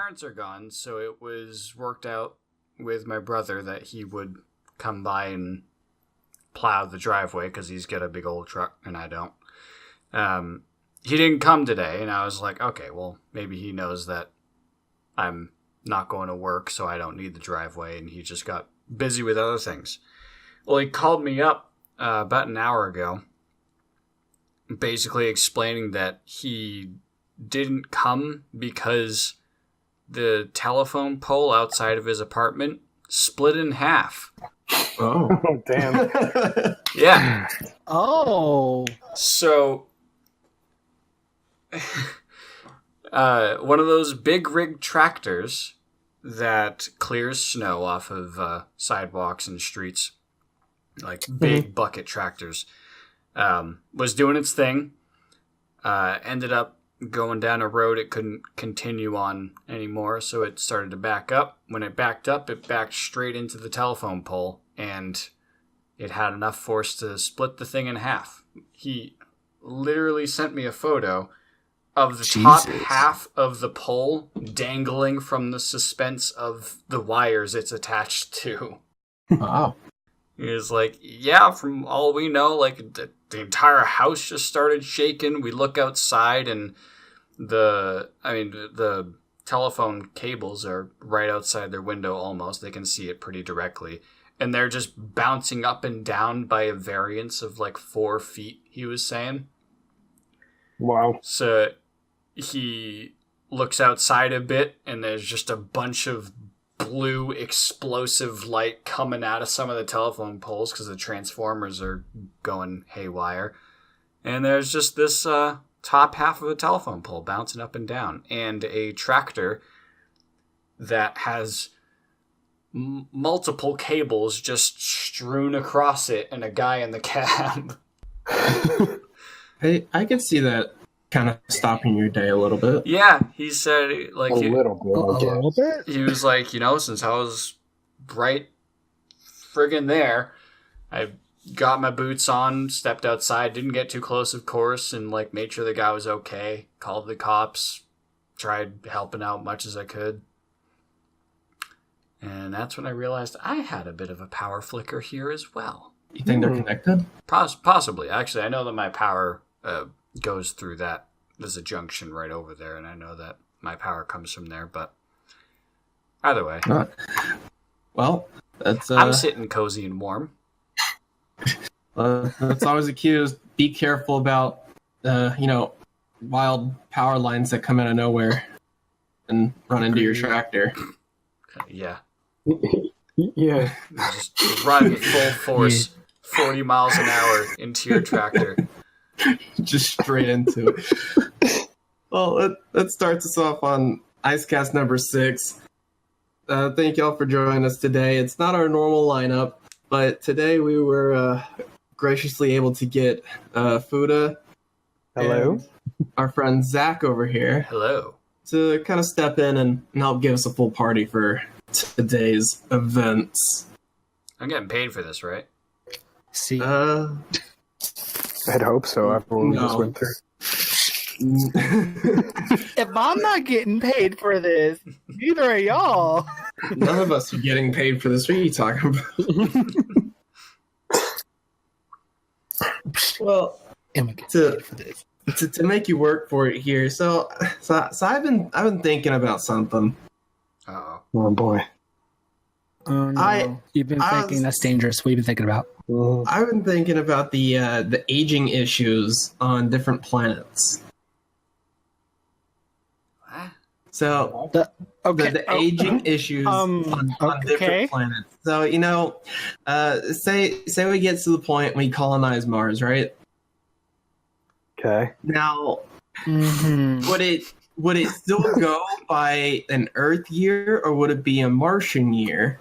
parents are gone, so it was worked out with my brother that he would come by and plow the driveway because he's got a big old truck and I don't. He didn't come today, and I was like, okay, well, maybe he knows that I'm not going to work, so I don't need the driveway, and he just got busy with other things. Well, he called me up about an hour ago, basically explaining that he didn't come because the telephone pole outside of his apartment split in half. Oh, damn. Yeah. Oh. So, one of those big rig tractors that clears snow off of sidewalks and streets, like big bucket tractors, was doing its thing, ended up going down a road it couldn't continue on anymore, so it started to back up. When it backed up, it backed straight into the telephone pole, and it had enough force to split the thing in half. He literally sent me a photo of the top half of the pole dangling from the suspense of the wires it's attached to. wow. He was like, yeah, from all we know, like, the entire house just started shaking. We look outside, and the telephone cables are right outside their window almost. They can see it pretty directly. And they're just bouncing up and down by a variance of, like, 4 feet, he was saying. Wow. So he looks outside a bit, and there's just a bunch of blue explosive light coming out of some of the telephone poles because the transformers are going haywire. And there's just this top half of a telephone pole bouncing up and down, and a tractor that has multiple cables just strewn across it, and a guy in the cab. Hey, I can see that kind of stopping your day a little bit. Yeah, he said, like, A little bit. he was like, since I was right friggin' there, I got my boots on, stepped outside, didn't get too close, of course, and, like, made sure the guy was okay, called the cops, tried helping out much as I could. And that's when I realized I had a bit of a power flicker here as well. You think they're connected? Possibly. Actually, I know that my power goes through that. There's a junction right over there, and I know that my power comes from there, but either way. Well, that's... I'm sitting cozy and warm. That's always a cue. Be careful about, wild power lines that come out of nowhere and run into your tractor. Yeah. Yeah. Just run with full force, 40 miles an hour into your tractor. Just straight into it. Well, that starts us off on EIS Cast number 6. Thank y'all for joining us today. It's not our normal lineup, but today we were graciously able to get Fuda. Hello. Our friend Zach over here. Hello. To kind of step in and help give us a full party for today's events. I'm getting paid for this, right? See. I'd hope so after what we just went through. If I'm not getting paid for this, neither are y'all. None of us are getting paid for this. What are you talking about? Well, Am I getting paid for this? to make you work for it here. So I've been thinking about something. Uh-oh. Oh boy. Oh no. You've been thinking that's dangerous. What have you been thinking about? I've been thinking about the aging issues on different planets. What? So The aging issues on different planets. So say we get to the point we colonize Mars, right? Okay. Now, Mm-hmm. would it still go by an Earth year or would it be a Martian year?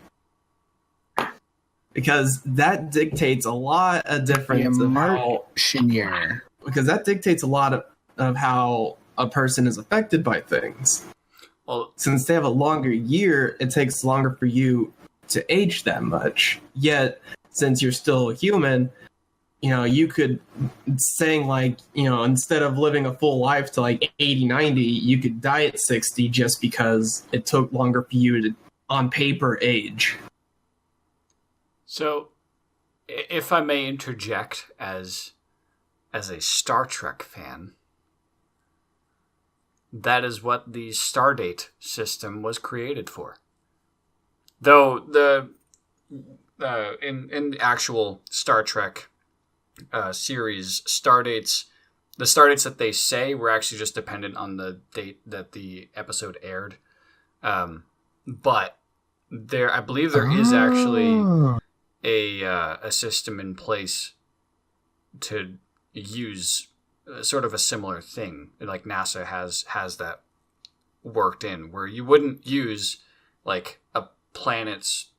Because that dictates a lot of difference of how Martian year. because that dictates a lot of how a person is affected by things. Well, Since they have a longer year, it takes longer for you to age that much. Yet, since you're still human, you could saying like, instead of living a full life to like 80, 90, you could die at 60 just because it took longer for you to, on paper, age. So, if I may interject as a Star Trek fan, that is what the Stardate system was created for. Though the in the actual Star Trek series, the Stardates that they say were actually just dependent on the date that the episode aired. But I believe there is actually a system in place to use sort of a similar thing. Like NASA has that worked in, where you wouldn't use like a planet's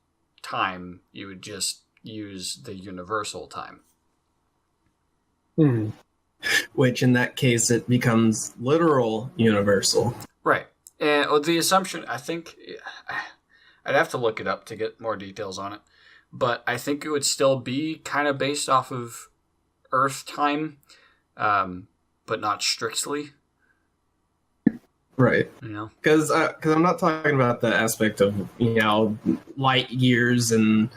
time, you would just use the universal time. Which in that case it becomes literal universal. Right. And the assumption, I think, I'd have to look it up to get more details on it, but I think it would still be kind of based off of Earth time, but not strictly. Right. Because I'm not talking about the aspect of, light years and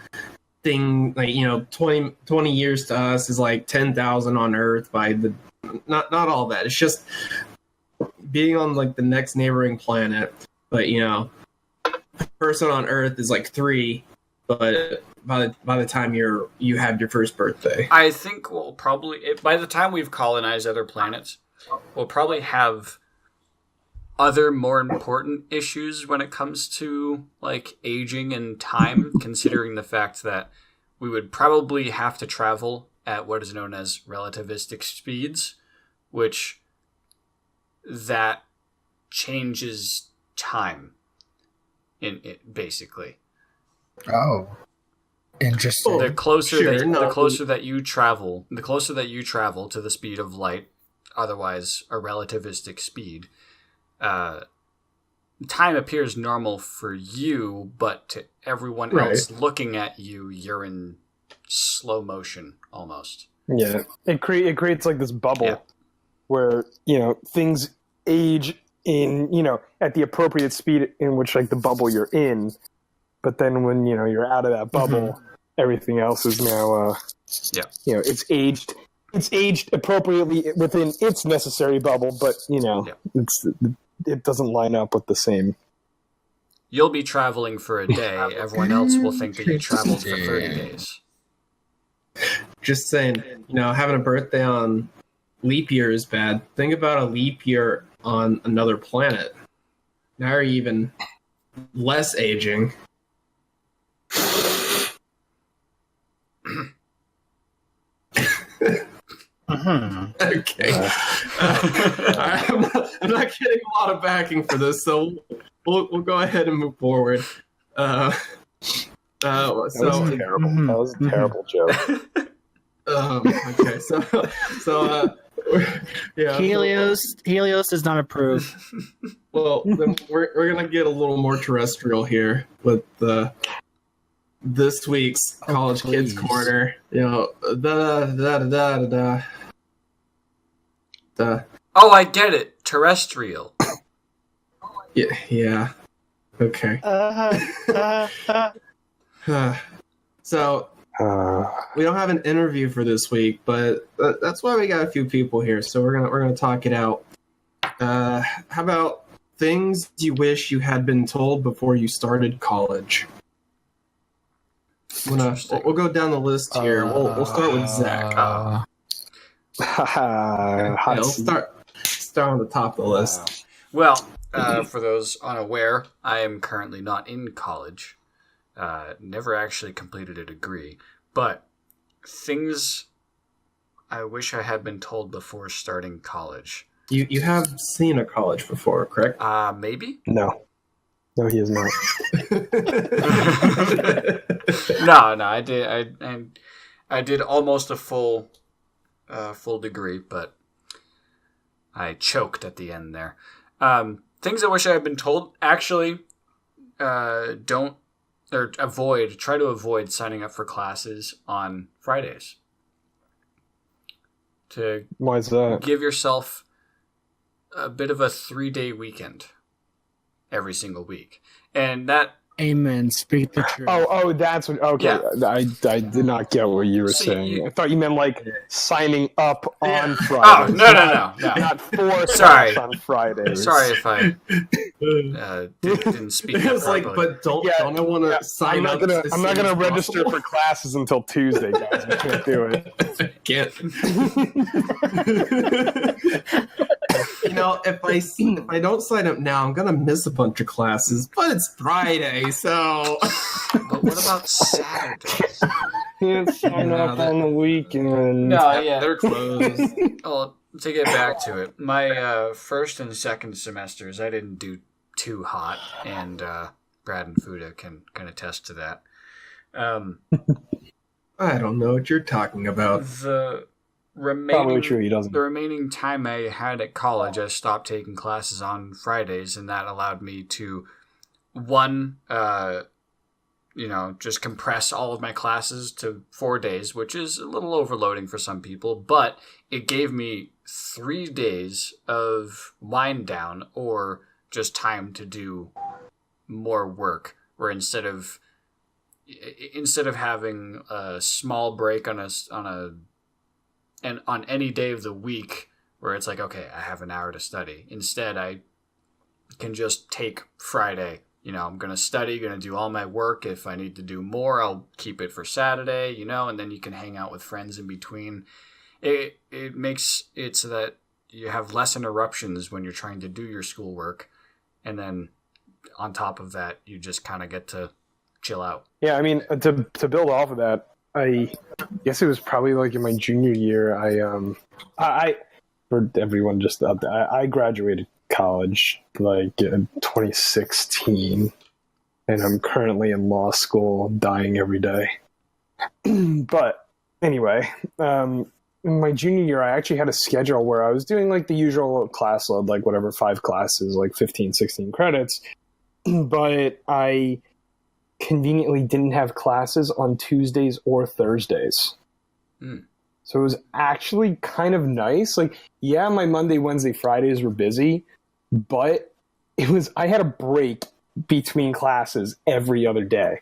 thing, like, 20 years to us is like 10,000 on Earth by the, not all that. It's just being on like the next neighboring planet, but the person on Earth is like 3, but by the time you have your first birthday. I think we'll probably, by the time we've colonized other planets, we'll probably have other more important issues when it comes to like aging and time, considering the fact that we would probably have to travel at what is known as relativistic speeds, which that changes time in it basically. Oh, interesting. The closer that you travel to the speed of light, otherwise a relativistic speed, time appears normal for you, but to everyone else looking at you, you're in slow motion almost. Yeah, it creates like this bubble where things age in at the appropriate speed in which like the bubble you're in, but then when you're out of that bubble, everything else is now it's aged appropriately within its necessary bubble, but it doesn't line up with the same. You'll be traveling for a day. Everyone else will think that you traveled for 30 days. Just saying, having a birthday on leap year is bad. Think about a leap year on another planet. Now you're even less aging. Okay. I'm not getting a lot of backing for this, so we'll go ahead and move forward. That was terrible. That was a terrible joke. Okay, so yeah. Helios does not approve. Well, then we're gonna get a little more terrestrial here with this week's College Kids Corner. Oh, I get it. Terrestrial. Yeah. Okay. So we don't have an interview for this week, but that's why we got a few people here. So we're gonna talk it out. How about things you wish you had been told before you started college? We'll go down the list here. We'll start with Zach. We'll start on the top of the list. Well, for those unaware, I am currently not in college. Never actually completed a degree. But things I wish I had been told before starting college. You have seen a college before, correct? Maybe? No, he has not. No, I did almost a full degree, but I choked at the end there. Things I wish I had been told. Actually, try to avoid signing up for classes on Fridays. to Why is that? give yourself a bit of a 3-day weekend every single week. And that... Amen. Speak the truth. Oh, that's what. Okay, Yeah. I did not get what you were See, saying. I thought you meant like signing up on Oh, Fridays. no. Not for Sorry. on Fridays. Sorry if I didn't speak It up was like, properly. but don't I want to sign up? I'm not gonna register for classes until Tuesday, guys. I can't do it. Can't. If I don't sign up now, I'm gonna miss a bunch of classes. But it's Friday, so. But what about Saturday? Can't sign up on the weekend. No, yeah. They're closed. Well, to get back to it, my first and second semesters, I didn't do too hot, and Brad and Fuda can attest to that. I don't know what you're talking about. The Probably true. He doesn't. The remaining time I had at college, I stopped taking classes on Fridays, and that allowed me to, just compress all of my classes to 4 days, which is a little overloading for some people, but it gave me 3 days of wind down or just time to do more work, where instead of having a small break on any day of the week where it's like, okay, I have an hour to study. Instead, I can just take Friday. I'm going to study, going to do all my work. If I need to do more, I'll keep it for Saturday, and then you can hang out with friends in between. It makes it so that you have less interruptions when you're trying to do your schoolwork. And then on top of that, you just kind of get to chill out. Yeah, I mean, to build off of that, I guess it was probably like in my junior year. I for everyone just out there, I graduated college like in 2016, and I'm currently in law school, dying every day. But anyway, in my junior year, I actually had a schedule where I was doing like the usual class load, like whatever, 5 classes, like 15, 16 credits. But I conveniently didn't have classes on Tuesdays or Thursdays. So it was actually kind of nice. Like, yeah, my Monday, Wednesday, Fridays were busy, but I had a break between classes every other day.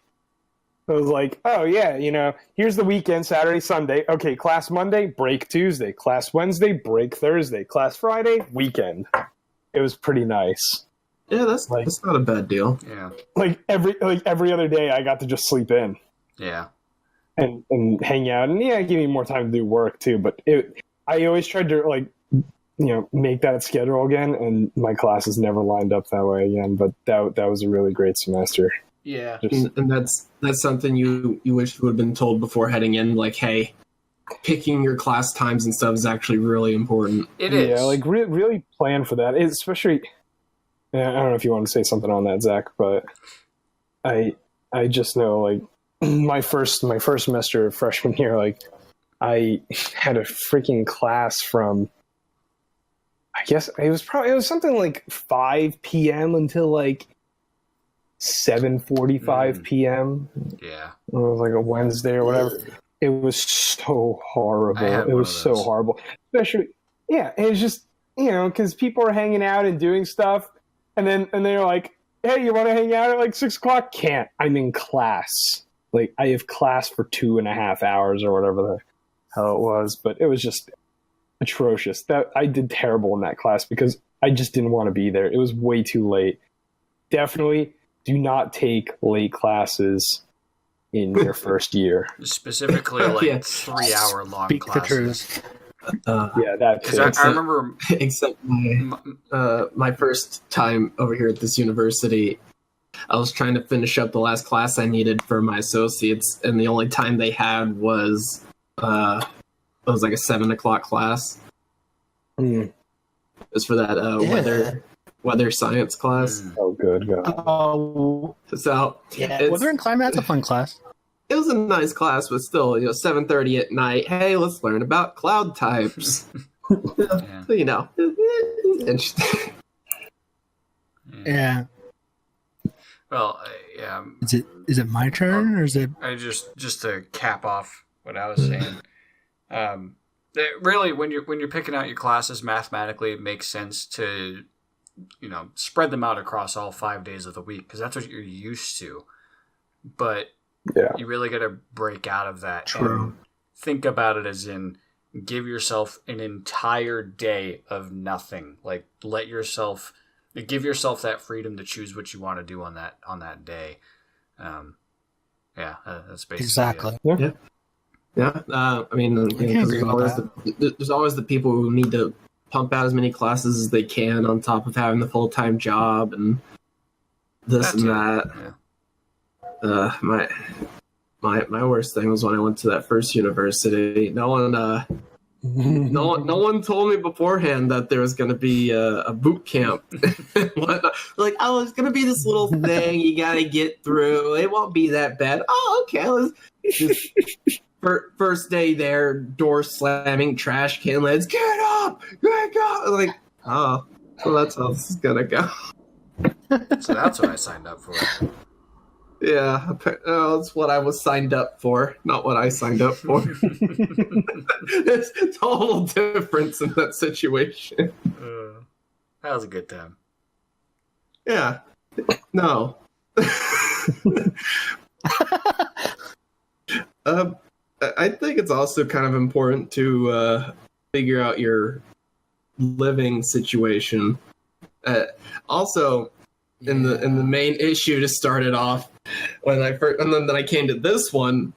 It was like, oh yeah, here's the weekend, Saturday, Sunday. Okay, class Monday, break Tuesday. Class Wednesday, break Thursday. Class Friday, weekend. It was pretty nice. Yeah, that's not a bad deal. Yeah. Like every other day, I got to just sleep in. Yeah. And hang out, and yeah, give me more time to do work too. But I always tried to make that schedule again, and my classes never lined up that way again. But that was a really great semester. Yeah. And that's something you wish you would have been told before heading in. Like, hey, picking your class times and stuff is actually really important. It is. Yeah, like really plan for that. Especially, I don't know if you want to say something on that, Zach, but I just know like. My first semester of freshman year, like I had a freaking class from, I guess it was something like 5 p.m. until like 7:45 p.m. Yeah, it was like a Wednesday or whatever. It was so horrible. It was so horrible, especially yeah. It was just because people are hanging out and doing stuff, and they're like, "Hey, you want to hang out at like 6 o'clock?" Can't. I'm in class. Like, I have class for 2.5 hours or whatever the hell it was, but it was just atrocious. That I did terrible in that class because I just didn't want to be there. It was way too late. Definitely do not take late classes in your first year. Specifically, like 3-hour long Speak classes. the truth. Yeah, that too. I remember, except my first time over here at this university, I was trying to finish up the last class I needed for my associates, and the only time they had was like a 7 o'clock class. It was for that weather science class. Oh, good God. Oh, So yeah. Weather and climate, that's a fun class. It was a nice class, but still, 7:30 at night. Hey, let's learn about cloud types. Yeah. Interesting. Yeah. Well, yeah. Is it my turn or is it? I just to cap off what I was saying. really, when you're picking out your classes mathematically, it makes sense to, spread them out across all 5 days of the week because that's what you're used to. But you really got to break out of that and think about it as in give yourself an entire day of nothing. Like give yourself that freedom to choose what you want to do on that day. That's basically Exactly. it. Yeah. I mean, there's always the people who need to pump out as many classes as they can on top of having the full-time job and this and that. Yeah. My worst thing was when I went to that first university. No one told me beforehand that there was going to be a boot camp. Like, oh, it's going to be this little thing you got to get through. It won't be that bad. Oh, okay. First day there, door slamming, trash can lids. Get up! Like, oh, so that's how this is going to go. So that's what I signed up for. Yeah, that's what I was signed up for, not what I signed up for. There's a total difference in that situation. That was a good time. Yeah. No. I think it's also kind of important to figure out your living situation. Also, in the main issue to start it off, when I came to this one,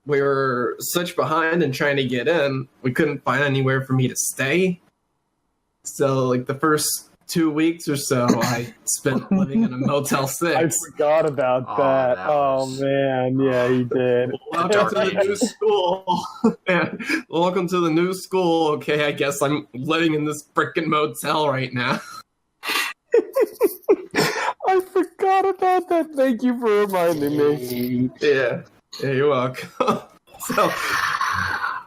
we were such behind in trying to get in, we couldn't find anywhere for me to stay. So, like, the first 2 weeks or so, I spent living in a Motel 6. I forgot about that. Man, yeah, you did. Welcome to the new school. Welcome to the new school. Okay, I guess I'm living in this freaking motel right now. I forgot about that. Thank you for reminding me. Yeah, you're welcome. So,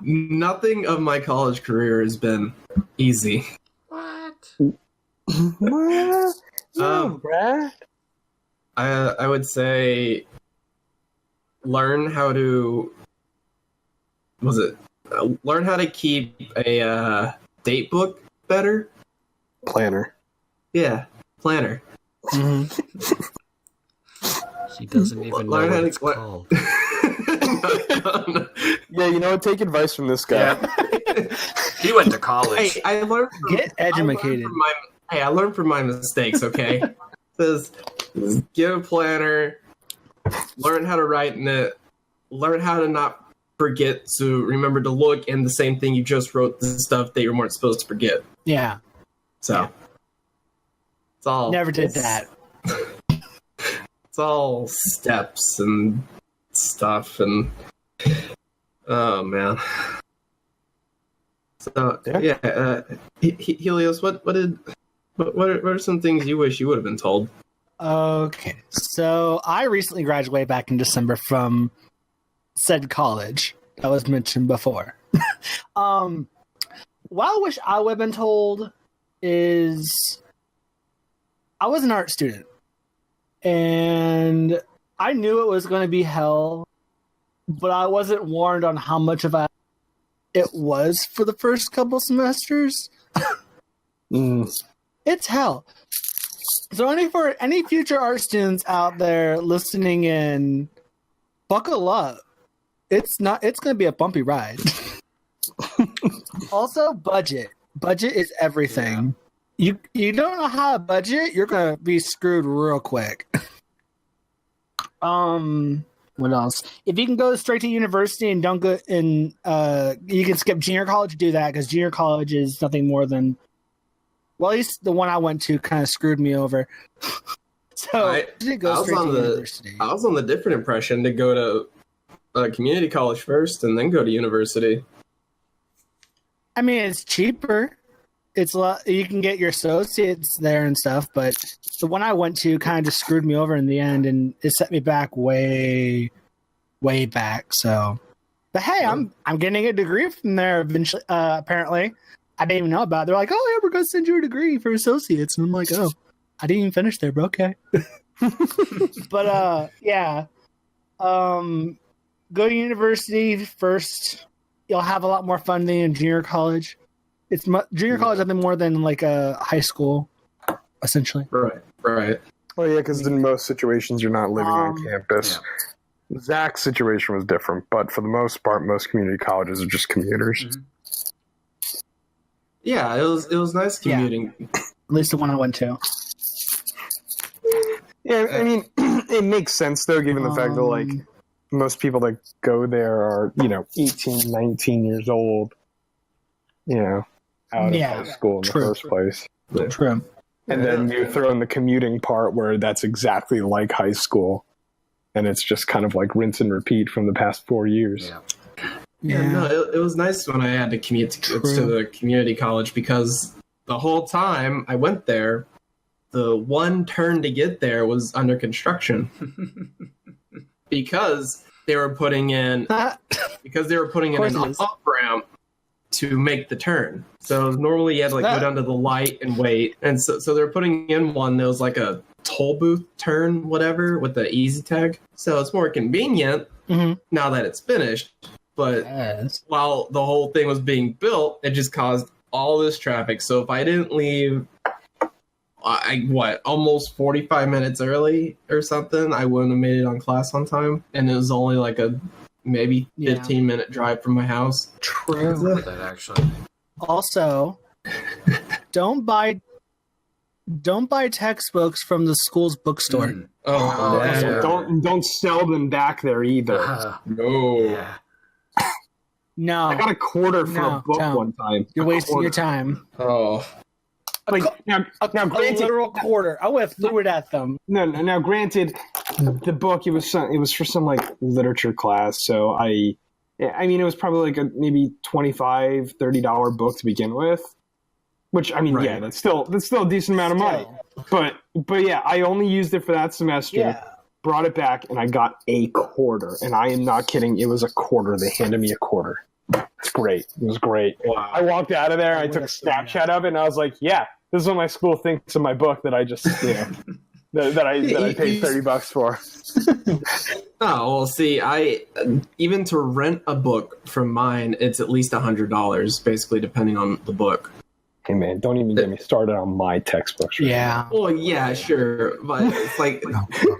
nothing of my college career has been easy. What? Brad. I would say learn how to keep a date book better. Planner. Yeah, planner. Mm-hmm. He doesn't even know what it's called. No. Yeah, you know what? Take advice from this guy. Yeah. He went to college. Hey, I learned I learned from my mistakes, okay? Says get a planner, learn how to write in it, learn how to not forget to remember to look, and the same thing you just wrote the stuff that you weren't supposed to forget. Yeah. So it's all Never did that. It's all steps and stuff, and oh man. So Helios, what are some things you wish you would have been told? Okay, so I recently graduated back in December from said college that was mentioned before. What I wish I would have been told is I was an art student, and I knew it was going to be hell, but I wasn't warned on how much of it was for the first couple semesters. It's hell. So for any future art students out there listening in, buckle up. It's going to be a bumpy ride. Also, budget. Budget is everything. Yeah. You don't know how to budget, you're going to be screwed real quick. What else? If you can go straight to university and don't go in, you can skip junior college, do that, because junior college is nothing more than, well, at least the one I went to kind of screwed me over. So I was on the different impression to go to community college first and then go to university. I mean, it's cheaper. It's a lot. You can get your associates there and stuff, but the one I went to kind of just screwed me over in the end, and it set me back way, way back. So, but hey, I'm getting a degree from there eventually. Apparently, I didn't even know about it. They're like, "Oh yeah, we're gonna send you a degree for associates," and I'm like, "Oh, I didn't even finish there, but okay." But yeah, go to university first. you'll have a lot more fun than in junior college. Junior college, I think, more than like a high school, essentially. Right. Well, yeah, because in most situations you're not living on campus. Yeah. Zach's situation was different, but for the most part, most community colleges are just commuters. Mhm. Yeah, it was nice commuting. At least the one I went to. Yeah, I mean, it makes sense though, given the fact that like most people that go there are 18, 19 years old, out of high school in the first place. True. And then you throw in the commuting part where that's exactly like high school. And it's just kind of like rinse and repeat from the past 4 years. Yeah, no, it was nice when I had to commute to the community college because the whole time I went there, the one turn to get there was under construction because they were putting in an up ramp to make the turn. So normally you had to like go down to the light and wait, and so they were putting in one that was like a toll booth turn, whatever, with the easy tag. So it's more convenient now that it's finished. But while the whole thing was being built, it just caused all this traffic. So if I didn't leave, almost 45 minutes early or something, I wouldn't have made it on class on time. And it was only like a maybe 15-minute drive from my house. True. That actually. Also, don't buy textbooks from the school's bookstore. Don't sell them back there either. No. Yeah. No. I got a quarter for a book one time. You're wasting your time. Oh. Like now, granted, a literal quarter. I would have threw it at them. No. Now, granted, the book it was for some like literature class, so I mean it was probably like a maybe $25-$30 book to begin with. Which I mean, that's still a decent amount of money. But yeah, I only used it for that semester. Yeah. Brought it back, and I got a quarter. And I am not kidding. It was a quarter. They handed me a quarter. It's great. It was great. Wow. I walked out of there. I took a Snapchat of it, and I was like, "Yeah, this is what my school thinks of my book that I just, that I paid $30 for." Oh well, see, even to rent a book from mine, it's at least $100, basically, depending on the book. Hey man, don't even get me started on my textbooks. Right Yeah. Well, yeah, sure, but it's like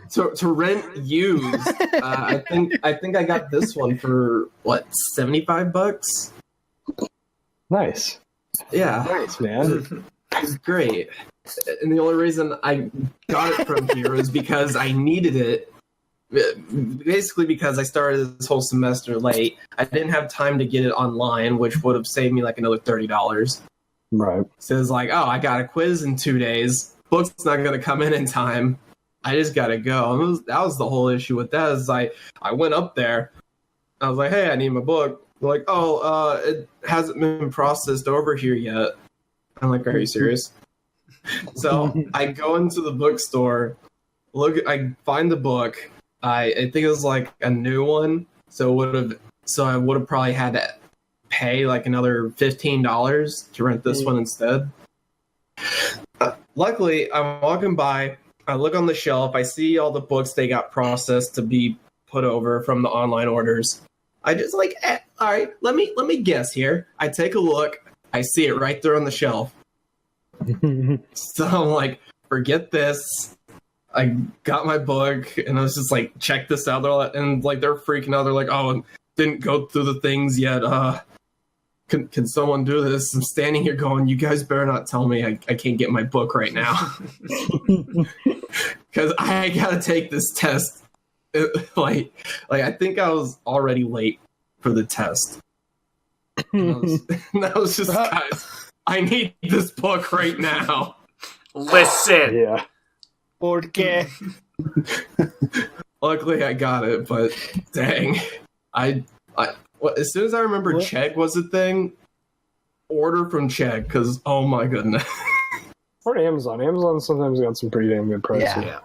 to rent used. I think I got this one for what, $75? Nice. Yeah. Nice, man. It's great. And the only reason I got it from here is because I needed it. Basically, because I started this whole semester late, I didn't have time to get it online, which would have saved me like another $30. Right. So it's like, oh, I got a quiz in 2 days. Book's not going to come in time. I just got to go. And that was the whole issue with that. Is I went up there. I was like, hey, I need my book. They're like, oh, it hasn't been processed over here yet. I'm like, are you serious? So I go into the bookstore. I find the book. I think it was like a new one. So I would have probably had to pay like another $15 to rent this one instead. Luckily, I'm walking by, I look on the shelf, I see all the books they got processed to be put over from the online orders. I just like, all right, let me guess here. I take a look, I see it right there on the shelf. So I'm like, forget this. I got my book and I was just like, check this out. And like they're freaking out. They're like, oh, didn't go through the things yet. Can someone do this? I'm standing here going, you guys better not tell me I can't get my book right now. Because I gotta take this test. Like I think I was already late for the test. And I was just, guys, I need this book right now. Listen. Yeah. Porque. Luckily I got it, but dang. As soon as I remember Chegg was a thing, order from Chegg, because, oh my goodness. Or Amazon. Amazon sometimes got some pretty damn good prices. Yeah.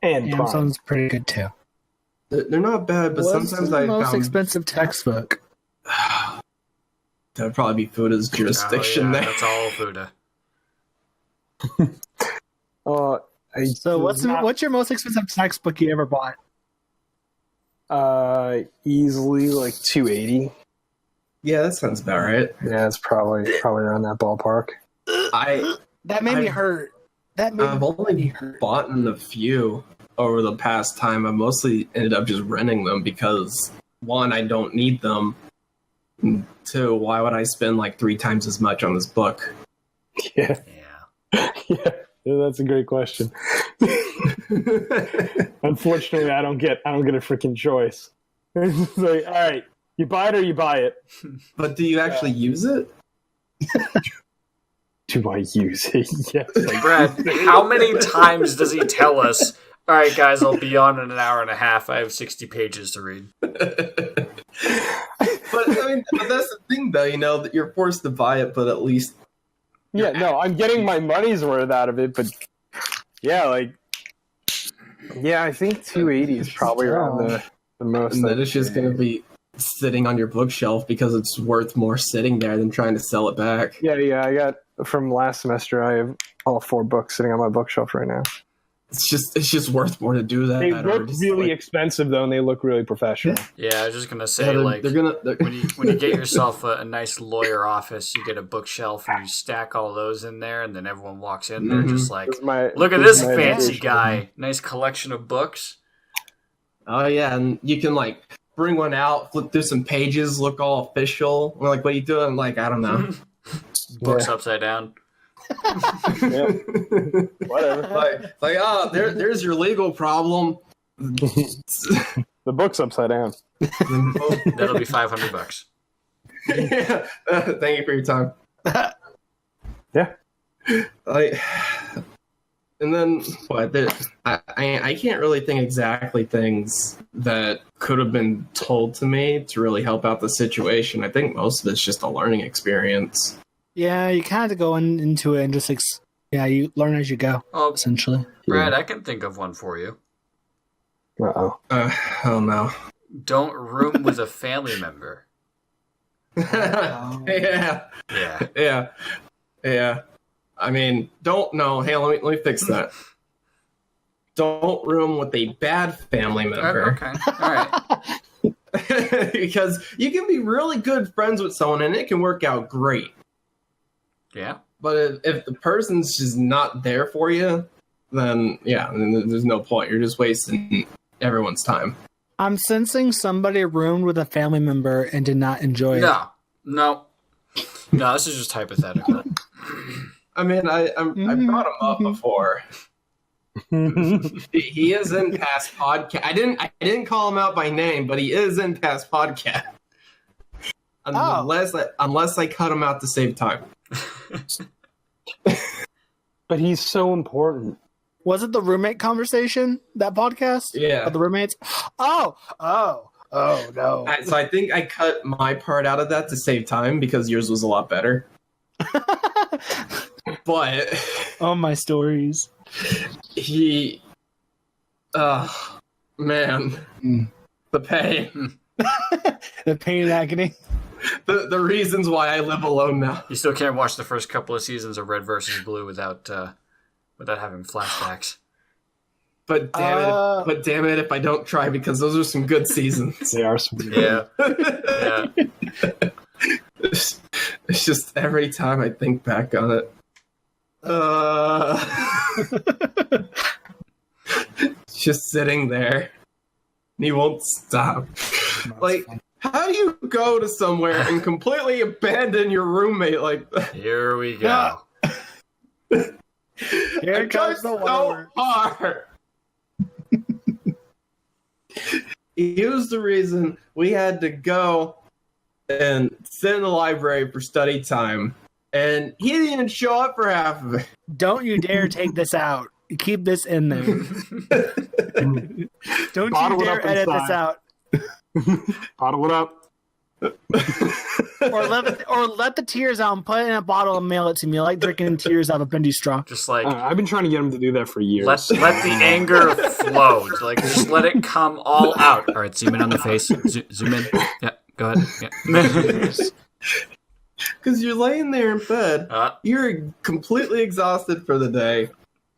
And Amazon's pretty good too. They're not bad, but What's sometimes the I most found... expensive textbook? That'd probably be Fuda's jurisdiction there. That's all Fuda. So what's your most expensive textbook you ever bought? Easily like $280. Yeah, that sounds about right. Yeah, it's probably around that ballpark. That made me hurt. I've only bought a few over the past time. I mostly ended up just renting them because, one, I don't need them. Two, why would I spend like 3 times as much on this book? Yeah. Yeah, that's a great question. Unfortunately, I don't get a freaking choice. It's like, all right, you buy it or you buy it. But do you actually use it? Do I use it? Yes. Brad, how many times does he tell us, all right, guys, I'll be on in an hour and a half. I have 60 pages to read. But that's the thing, though, that you're forced to buy it, but at least... Yeah, no, I'm getting my money's worth out of it, but yeah, I think 280 is probably around the most. And then it's just going to be sitting on your bookshelf because it's worth more sitting there than trying to sell it back. Yeah, I got, from last semester, I have all 4 books sitting on my bookshelf right now. It's just worth more to do that. They look really expensive though, and they look really professional. Yeah, I was just gonna say, they're when you get yourself a nice lawyer office, you get a bookshelf and you stack all those in there, and then everyone walks in there just like, look at this fancy guy, nice collection of books. Oh yeah, and you can like bring one out, flip through some pages, look all official. We're like, what are you doing? I'm like, I don't know. Books upside down. Yep. Whatever. Like, oh, there's your legal problem. The book's upside down. That'll be $500. Yeah. Thank you for your time. Yeah. And then what? I can't really think exactly things that could have been told to me to really help out the situation. I think most of it's just a learning experience. Yeah, you kind of go into it and just you learn as you go, essentially. Brad, I can think of one for you. Uh-oh. Oh no. Don't room with a family member. Yeah. Yeah. I mean, let me fix that. Don't room with a bad family member. Okay. All right. Because you can be really good friends with someone and it can work out great. Yeah. But if the person's just not there for you, then there's no point. You're just wasting everyone's time. I'm sensing somebody roomed with a family member and did not enjoy it. No, this is just hypothetical. I mean, I brought him up before. He is in past podcast. I didn't call him out by name, but he is in past podcast. Unless I cut him out to save time. But he's so important. Was it the roommate conversation, that podcast? Yeah. Of the roommates? Oh, no. So I think I cut my part out of that to save time because yours was a lot better. But oh, my stories. He man. The pain. The pain and agony. The reasons why I live alone now. You still can't watch the first couple of seasons of Red versus Blue without having flashbacks. But damn it if I don't try, because those are some good seasons. They are some good. Yeah. It's just every time I think back on it. Just sitting there. And he won't stop. Like, how do you go to somewhere and completely abandon your roommate like that? Here we go. Here comes the so hard. He was the reason we had to go and sit in the library for study time. And he didn't even show up for half of it. Don't you dare take this out. Keep this in there. Don't Bottle you dare edit this out. Bottle it up. or let the tears out and put it in a bottle and mail it to me. I like drinking tears out of a bendy straw. Just like I've been trying to get him to do that for years. let the anger flow. Like just let it come all out. All right, zoom in on the face. Zoom in. Yeah, go ahead. Yeah. Because you're laying there in bed, you're completely exhausted for the day.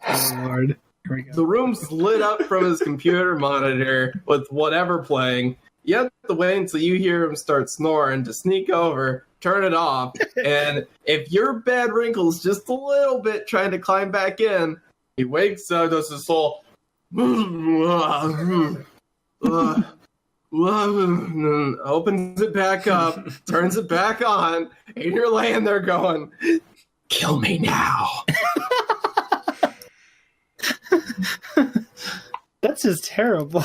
Oh, Lord. Here we go. The room's lit up from his computer monitor with whatever playing. you have to wait until you hear him start snoring to sneak over, turn it off, and if your bad wrinkles just a little bit trying to climb back in, he wakes up, does this whole opens it back up, turns it back on, and you're laying there going, kill me now. That's just terrible.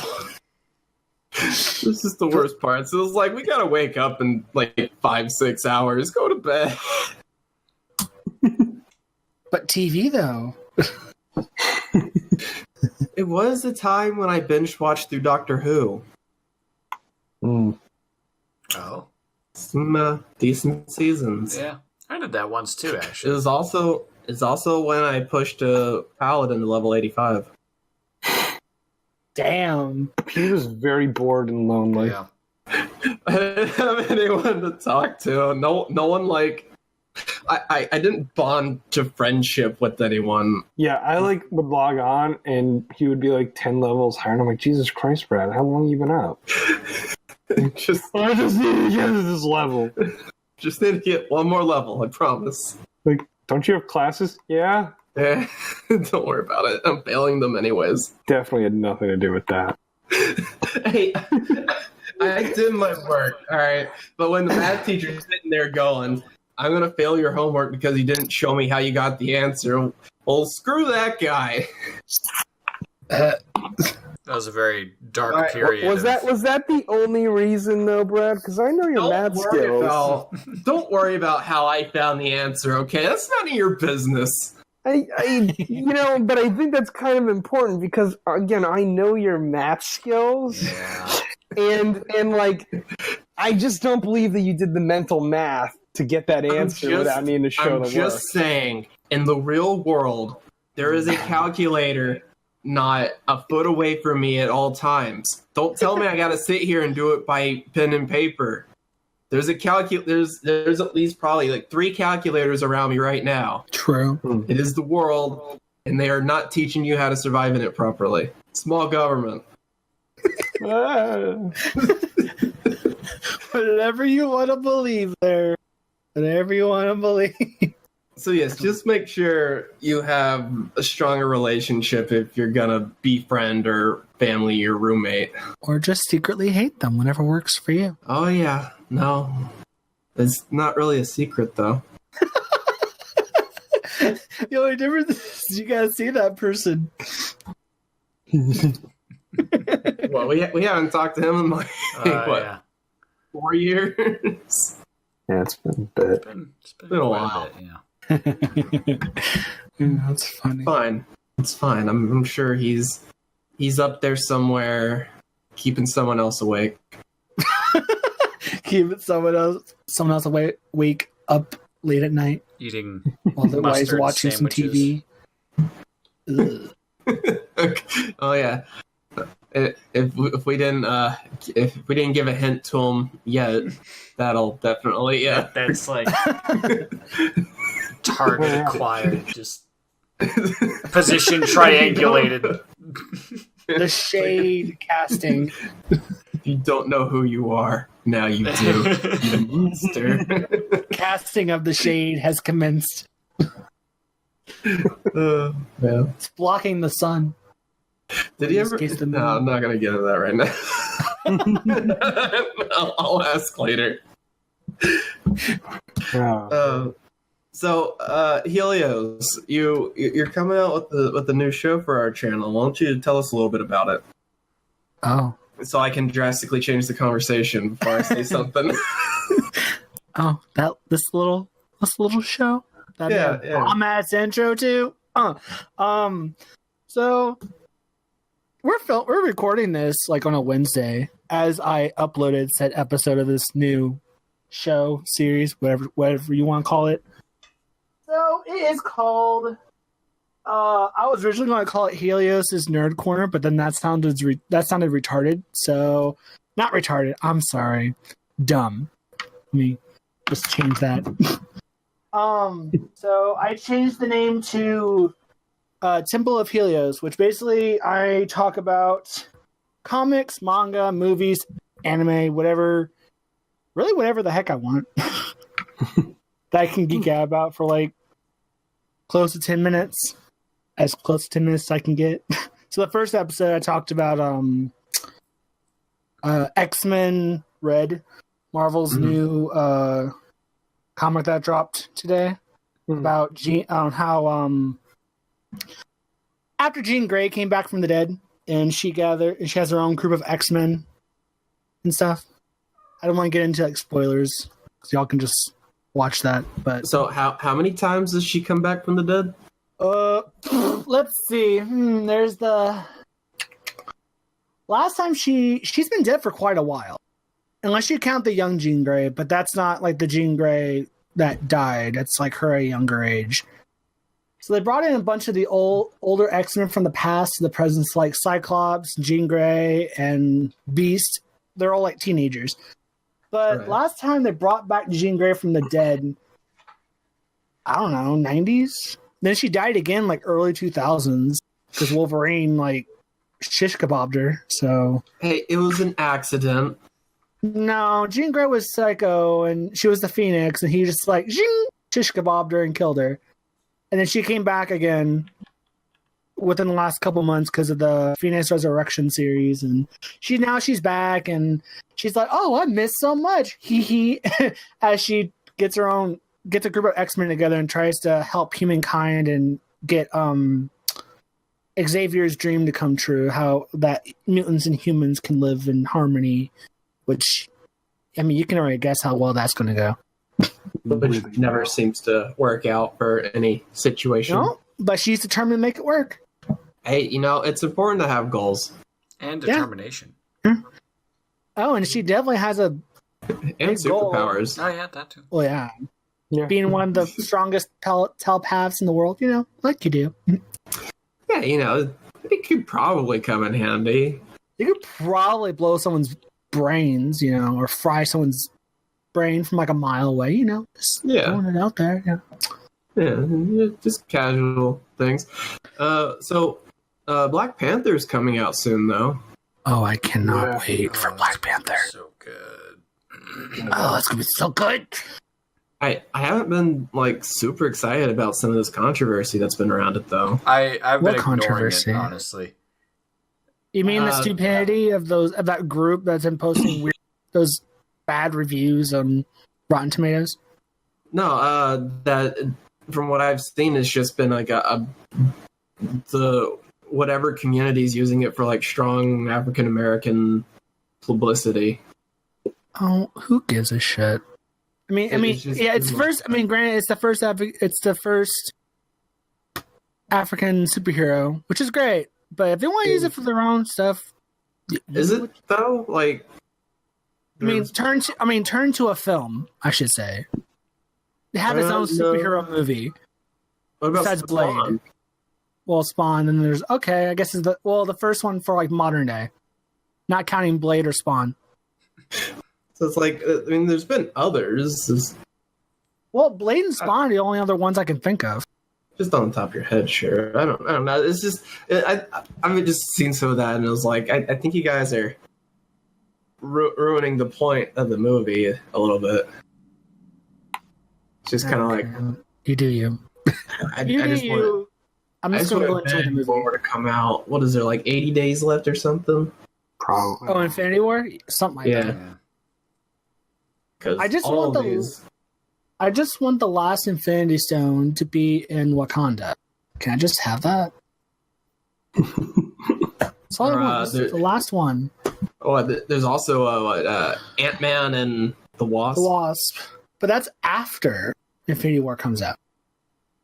This is the worst part. So it's like, we gotta wake up in like 5-6 hours, go to bed. But TV, though. It was the time when I binge watched through Doctor Who. Mm. Oh, Some decent seasons. yeah. I did that once too, actually. It's also when I pushed a paladin to level 85. Damn. He was very bored and lonely. Yeah. I didn't have anyone to talk to. No one like. I didn't bond to friendship with anyone. Yeah, I would log on and he would be like 10 levels higher, and I'm like, Jesus Christ, Brad, how long have you been up? I just need to get to this level. Just need to get one more level, I promise. Like, don't you have classes? Yeah. Eh, don't worry about it. I'm failing them anyways. Definitely had nothing to do with that. Hey, I did my work, alright? But when the math teacher's sitting there going, I'm going to fail your homework because you didn't show me how you got the answer, well, screw that guy. That was a very dark period. Was that the only reason though, Brad? Because I know your math skills. Don't worry about how I found the answer, okay? That's none of your business. But I think that's kind of important because again, I know your math skills. Yeah. And like, I just don't believe that you did the mental math to get that answer without needing to show the work. I'm just saying, in the real world, there is a calculator not a foot away from me at all times. Don't tell me I gotta sit here and do it by pen and paper. There's a there's at least probably like 3 calculators around me right now. True. It is the world, and they are not teaching you how to survive in it properly. Small government. Whatever you want to believe there. Whatever you want to believe. So yes, just make sure you have a stronger relationship if you're gonna befriend or family your roommate. Or just secretly hate them, whatever works for you. Oh yeah, no. It's not really a secret though. The only difference is you gotta see that person. Well, we haven't talked to him in like, Yeah. 4 years? Yeah, it's been a bit. It's been a while. Bit, yeah. That's funny. Fine. It's fine. I'm sure he's up there somewhere keeping someone else awake. Keeping someone else awake up late at night Eating while the wife's mustard watching sandwiches. some TV. Okay. Oh yeah. If we didn't give a hint to him yet, that'll definitely That's like target acquired, just position triangulated. The shade casting. If you don't know who you are, now you do. You monster. Casting of the shade has commenced. Yeah. It's blocking the sun. Did he ever? No, I'm not gonna get into that right now. I'll ask later. So, Helios, you're coming out with the new show for our channel. Why don't you tell us a little bit about it? Oh. So I can drastically change the conversation before I say something. Oh, this little show. Yeah. Bomb ass intro too. So we're recording this like on a Wednesday as I uploaded said episode of this new show series, whatever you want to call it. So it is called. I was originally going to call it Helios' Nerd Corner, but then that sounded retarded. So not retarded. I'm sorry, dumb. Let me just change that. So I changed the name to Temple of Helios, which basically I talk about comics, manga, movies, anime, whatever, really whatever the heck I want that I can geek out about for like close to 10 minutes, as close to 10 minutes as I can get. So the first episode I talked about X-Men Red, Marvel's new comic that dropped today about how after Jean Grey came back from the dead and she has her own group of X-Men and stuff. I don't want to get into like spoilers because y'all can just watch that. But So how many times does she come back from the dead? Let's see. There's the last time she's been dead for quite a while, unless you count the young Jean Grey. But that's not like the Jean Grey that died. It's like her at a younger age. So they brought in a bunch of the older X-Men from the past to the present, like Cyclops, Jean Grey, and Beast. They're all like teenagers. But last time they brought back Jean Grey from the dead, I don't know, 90s? Then she died again like early 2000s because Wolverine like shish kebabbed her. So Hey, it was an accident. no, Jean Grey was psycho and she was the Phoenix and he just like zing, shish kebabbed her and killed her. And then she came back again within the last couple months because of the Phoenix Resurrection series, and she's back and she's like, "Oh, I missed so much." He as she gets a group of X-Men together and tries to help humankind and get Xavier's dream to come true, how that mutants and humans can live in harmony, which I mean, you can already guess how well that's going to go. Which never seems to work out for any situation. No, but she's determined to make it work. Hey, it's important to have goals. And determination. Oh, and she definitely has a And goal. superpowers. Oh, yeah, that too. well, yeah. Yeah. Being one of the strongest telepaths in the world, like you do. Yeah, it could probably come in handy. You could probably blow someone's brains, or fry someone's brain from like a mile away, just throwing it out there. Yeah, just casual things. So Black Panther's coming out soon, though. Oh, I cannot wait for Black Panther. So good. Oh, it's gonna be so good. I haven't been like super excited about some of this controversy that's been around it, though. I've What been ignoring controversy? it, honestly. You mean the stupidity of that group that's been posting those bad reviews on Rotten Tomatoes? No, that from what I've seen, it's just been like the whatever community's using it for like strong African American publicity. Oh, who gives a shit? It's first. Granted, it's the first African superhero, which is great. But if they want to use it for their own stuff, is it though? Like, turn to a film. I should say, they have its own superhero movie. What about besides Spawn? Blade? Well, Spawn, and there's I guess is the first one for like modern day, not counting Blade or Spawn. So it's like, there's been others. Well, Blade and Spawn are the only other ones I can think of. Just on the top of your head, sure. I don't know. It's just I've just seen some of that, and it was like, I think you guys are ruining the point of the movie a little bit. It's just kind of like you do you. I'm just going to enjoy the movie. For to come out. What is there, like 80 days left or something? Probably. Oh, Infinity War, something like that. Yeah. I just want the last Infinity Stone to be in Wakanda. Can I just have that? That's all I want. The last one. Oh, there's also Ant-Man and the Wasp. The Wasp. But that's after Infinity War comes out.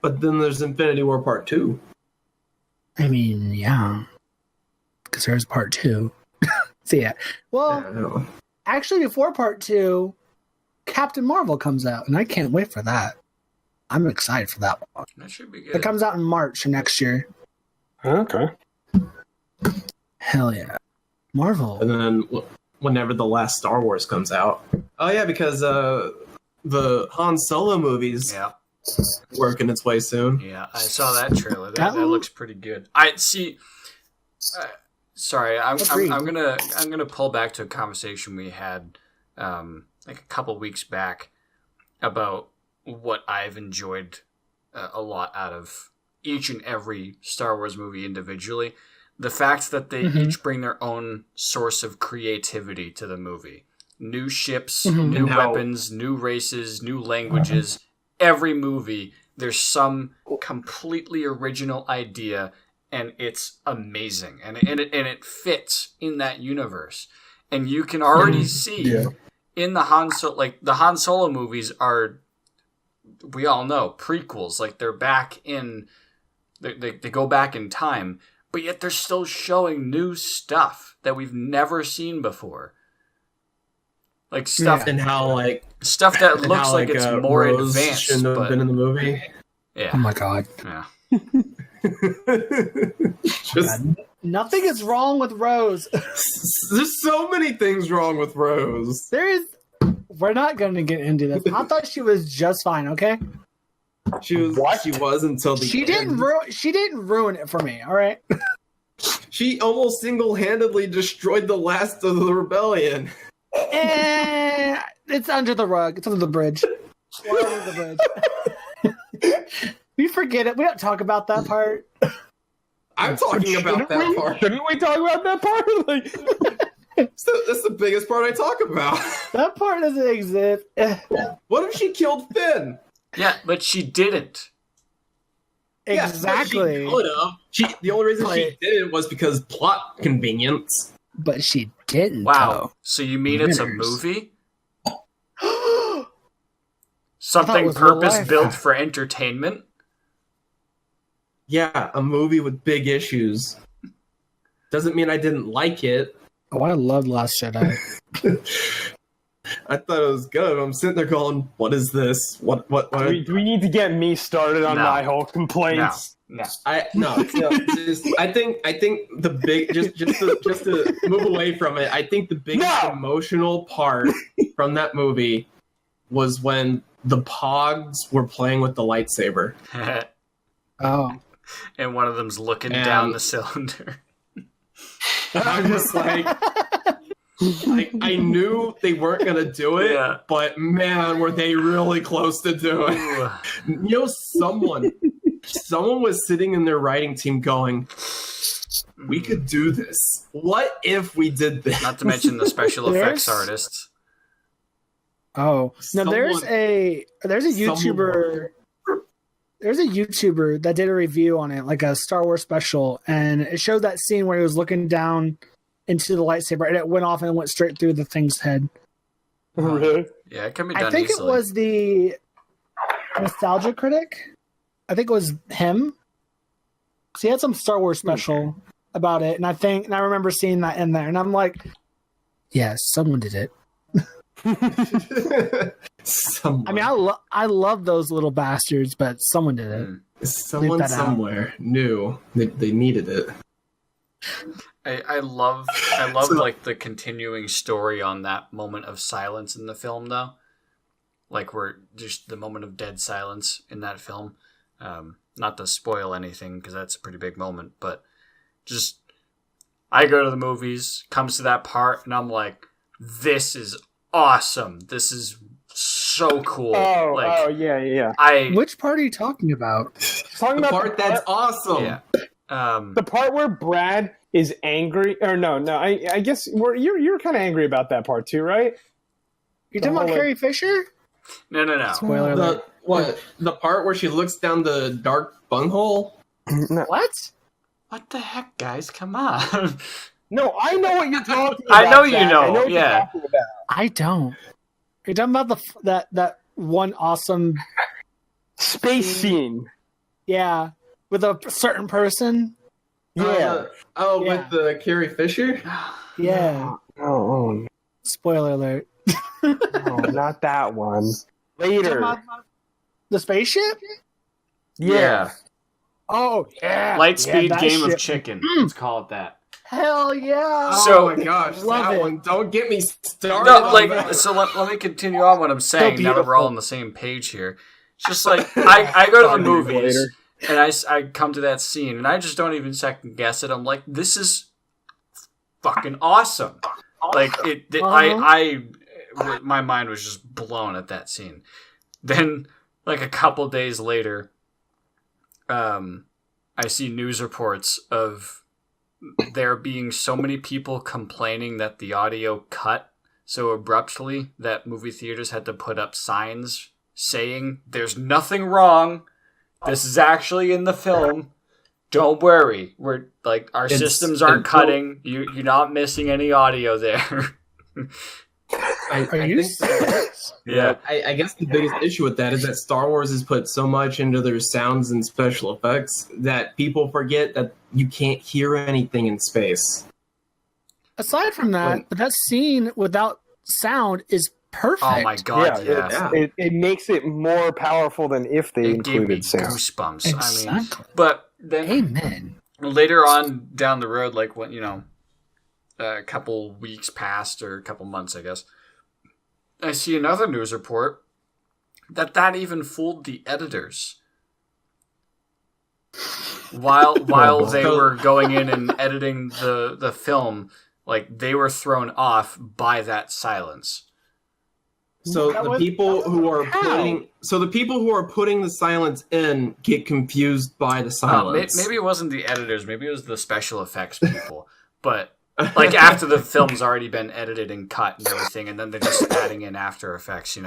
But then there's Infinity War Part 2. Yeah. Because there's Part 2. So, yeah. Well, actually, before Part 2, Captain Marvel comes out, and I can't wait for that. I'm excited for that one. That should be good. It comes out in March next year. Okay. Hell yeah. Marvel. And then whenever the last Star Wars comes out. Oh, yeah, because the Han Solo movies working its way soon. Yeah, I saw that trailer. That looks pretty good. I see. Sorry, I'm Agreed. gonna pull back to a conversation we had like a couple weeks back about what I've enjoyed a lot out of each and every Star Wars movie individually. The fact that they each bring their own source of creativity to the movie. New ships, new weapons, new races, new languages. Every movie, there's some completely original idea, and it's amazing. And it fits in that universe. And you can already see in the Han Solo movies are, we all know, prequels. Like, they're back in... They go back in time, but yet they're still showing new stuff that we've never seen before. Like stuff and how like stuff that looks how, like it's more Rose advanced. shouldn't have But been in the movie. yeah, Oh my god. yeah. Just Nothing is wrong with Rose. there's so many things wrong with Rose. There is. We're not going to get into this. I thought she was just fine. Okay. She was until the She end. didn't ruin it for me. All right. She almost single-handedly destroyed the last of the rebellion. And it's under the rug. It's under the bridge. We're under the bridge. We forget it. We don't talk about that part. I'm talking about that part. Shouldn't we talk about that part? Like, That's the biggest part I talk about. That part doesn't exist. What if she killed Finn? Yeah, but she didn't. Exactly. Yeah, she could have. The only reason she didn't was because plot convenience. But she didn't. Wow. So you mean it's a Winners. movie? Though. Something was real purpose life. built for entertainment? Yeah, a movie with big issues. Doesn't mean I didn't like it. Oh, I love Last Jedi. I thought it was good. I'm sitting there going, "What is this? What? do we need to get me started on No. my whole complaints? No. I think the big just to move away from it. I think the biggest emotional part from that movie was when the Pogs were playing with the lightsaber. Oh. And one of them's looking And- down the cylinder. I'm just like, I knew they weren't gonna do it, Yeah. but man, were they really close to doing it. You know, someone was sitting in their writing team going, "We could do this. What if we did this?" Not to mention the special effects artists. Oh. No, there's a YouTuber. There's a YouTuber that did a review on it, like a Star Wars special, and it showed that scene where he was looking down into the lightsaber, and it went off and went straight through the thing's head. Really? Yeah, it can be done I think easily. it was the Nostalgia Critic. I think it was him. So he had some Star Wars special about it, and I remember seeing that in there, and I'm like, yes, someone did it. Someone, I mean, I love those little bastards, but someone did it. someone that out. somewhere knew they needed it. I love like the continuing story on that moment of silence in the film, though. Like, we're just the moment of dead silence in that film. Not to spoil anything, because that's a pretty big moment, but just, I go to the movies, comes to that part, and I'm like, this is awesome. This is so cool. Yeah. Which part are you talking about? Talking The about part that's awesome. Yeah. the part where Brad is angry, or no, I guess you're kind of angry about that part too, right? You talking about whole, Carrie Fisher? No. Spoiler alert. The part where she looks down the dark bunghole? No, What? What the heck, guys? Come on. no, I know what you're talking about. I know you Zach. know, I know what yeah. you're talking about. I don't. You're talking about that one awesome, Space scene. yeah, with a certain person. Yeah. Oh, Yeah. with the Carrie Fisher? Yeah. Oh, Spoiler alert. no, not that one. Talking Later. about the spaceship? Yeah. Oh yeah. Lightspeed that Game of shit. Chicken. Let's call it that. Hell yeah. So- Oh my gosh, Love that it. one. Don't get me started. No, on like, that. so let me continue on what I'm saying now that we're beautiful. all on the same page here. It's just like, I go to the Talk to you movies, later. and I come to that scene, and I just don't even second guess it. I'm like, this is fucking awesome. Like my mind was just blown at that scene. Then, like a couple days later, I see news reports of there being so many people complaining that the audio cut so abruptly that movie theaters had to put up signs saying, "There's nothing wrong. This is actually in the film. Don't worry. We're like our systems aren't cutting. You're not missing any audio there." Are you serious? Yeah. I guess the biggest issue with that is that Star Wars has put so much into their sounds and special effects that people forget that you can't hear anything in space. Aside from that, but that scene without sound is perfect. Oh my god, yeah. It makes it more powerful than if they It gave me included sound. goosebumps. Exactly. I mean, but then Amen. later on down the road, like when a couple weeks passed or a couple months, I guess, I see another news report that even fooled the editors. While they were going in and editing the film, like they were thrown off by that silence. So the people who are putting the silence in get confused by the silence. Maybe it wasn't the editors. Maybe it was the special effects people. But like after the film's already been edited and cut and everything, and then they're just adding in After Effects,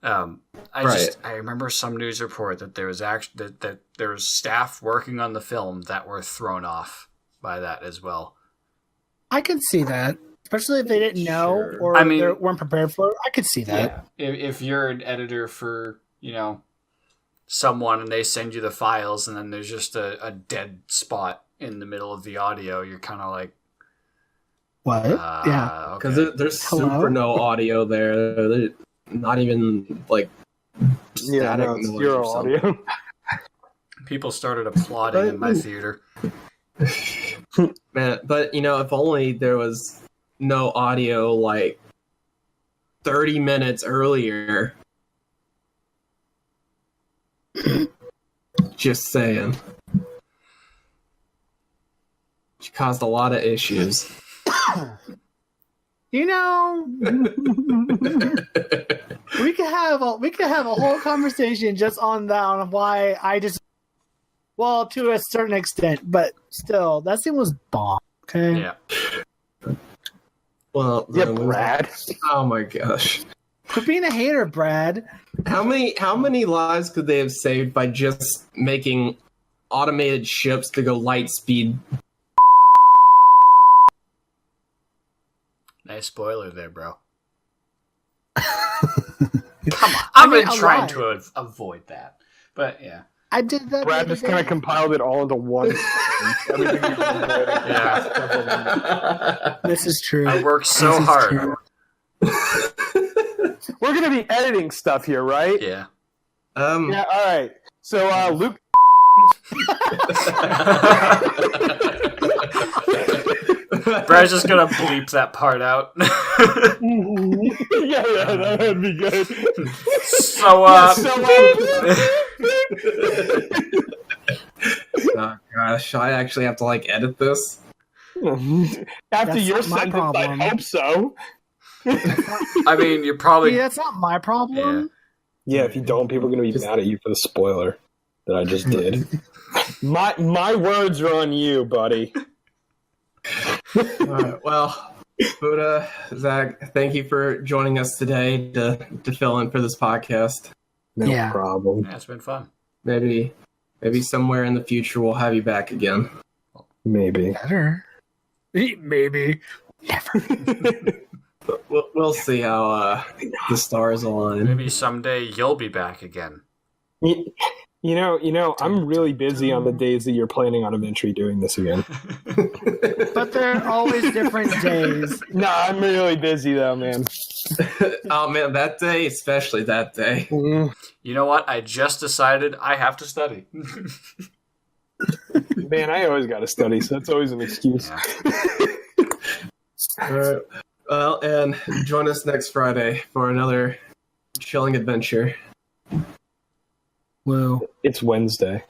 I remember some news report that there was that there was staff working on the film that were thrown off by that as well. I could see that, especially if they didn't know or they weren't prepared for it. I could see that. Yeah. If you're an editor for someone and they send you the files and then there's just a dead spot in the middle of the audio, you're kind of like, what? Yeah, because there's super no audio there. They're not even like static noise zero or something. audio. People started applauding in my theater. Man, but if only there was no audio like 30 minutes earlier. Just saying. She caused a lot of issues. We could have a whole conversation just on that, on why I just, to a certain extent, but still, that scene was bomb. Okay. Yeah. Well, Brad. Oh my gosh. Quit being a hater, Brad. How many lives could they have saved by just making automated ships to go light speed? Nice spoiler there, bro. Come on. I've been trying to avoid that. But yeah. I did that. Brad just kind of compiled it all into one. Everything you've been doing. Yeah. This is true. I worked so hard. We're going to be editing stuff here, right? Yeah. Yeah, all right. So, Luke... Brad's just gonna bleep that part out. yeah, that would be good. So, Oh gosh, I actually have to edit this. After your sentence, problem. I hope so. I mean, you're probably... See, that's not my problem. Yeah, if you don't, people are going to be mad at you for the spoiler that I just did. My words are on you, buddy. Well, Buddha, Zach, thank you for joining us today to fill in for this podcast. No problem. Yeah, it's been fun. Maybe somewhere in the future we'll have you back again. Maybe. Better. Maybe. Never. We'll see how the stars align. Maybe someday you'll be back again. You know, I'm really busy on the days that you're planning on eventually doing this again. But they're always different days. No, I'm really busy though, man. Oh man, that day, especially that day. Mm. You know what? I just decided I have to study. Man, I always got to study, so that's always an excuse. Yeah. All right. Well, and join us next Friday for another chilling adventure. Whoa. It's Wednesday.